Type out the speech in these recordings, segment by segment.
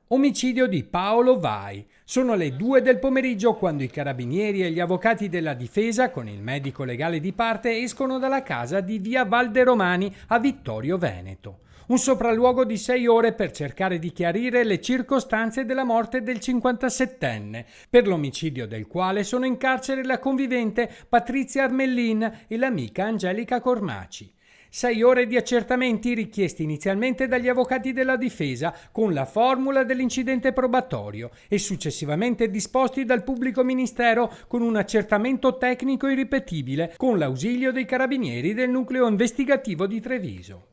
Omicidio di Paolo Vai. Sono le 2 del pomeriggio quando i carabinieri e gli avvocati della difesa, con il medico legale di parte, escono dalla casa di via Valderomani a Vittorio Veneto. Un sopralluogo di 6 ore per cercare di chiarire le circostanze della morte del 57enne, per l'omicidio del quale sono in carcere la convivente Patrizia Armellin e l'amica Angelica Cormaci. 6 ore di accertamenti richiesti inizialmente dagli avvocati della difesa con la formula dell'incidente probatorio e successivamente disposti dal pubblico ministero con un accertamento tecnico irripetibile con l'ausilio dei carabinieri del nucleo investigativo di Treviso.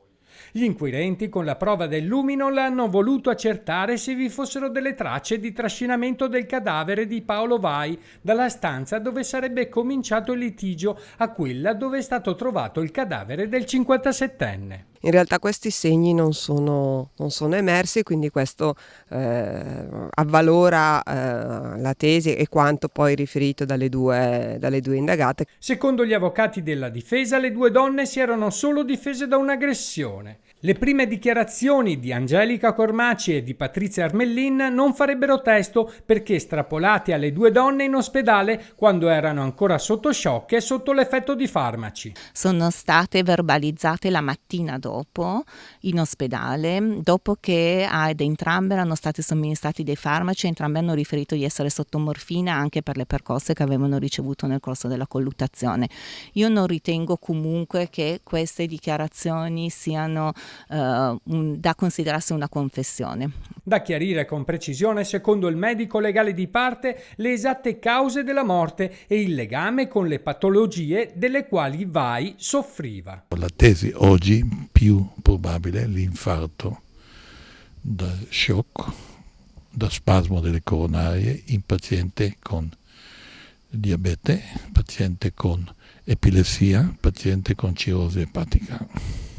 Gli inquirenti con la prova del luminol hanno voluto accertare se vi fossero delle tracce di trascinamento del cadavere di Paolo Vai dalla stanza dove sarebbe cominciato il litigio a quella dove è stato trovato il cadavere del 57enne. In realtà questi segni non sono emersi, quindi questo avvalora la tesi e quanto poi riferito dalle due indagate. Secondo gli avvocati della difesa, le 2 donne si erano solo difese da un'aggressione. Le prime dichiarazioni di Angelica Cormaci e di Patrizia Armellin non farebbero testo perché estrapolate alle 2 donne in ospedale quando erano ancora sotto shock e sotto l'effetto di farmaci. Sono state verbalizzate la mattina dopo in ospedale, dopo che ad entrambe erano stati somministrati dei farmaci, entrambe hanno riferito di essere sotto morfina anche per le percosse che avevano ricevuto nel corso della colluttazione. Io non ritengo comunque che queste dichiarazioni siano da considerarsi una confessione. Da chiarire con precisione, secondo il medico legale di parte, le esatte cause della morte e il legame con le patologie delle quali Vai soffriva. La tesi oggi più probabile è l'infarto da shock, da spasmo delle coronarie in paziente con diabete, paziente con epilessia, paziente con cirrosi epatica.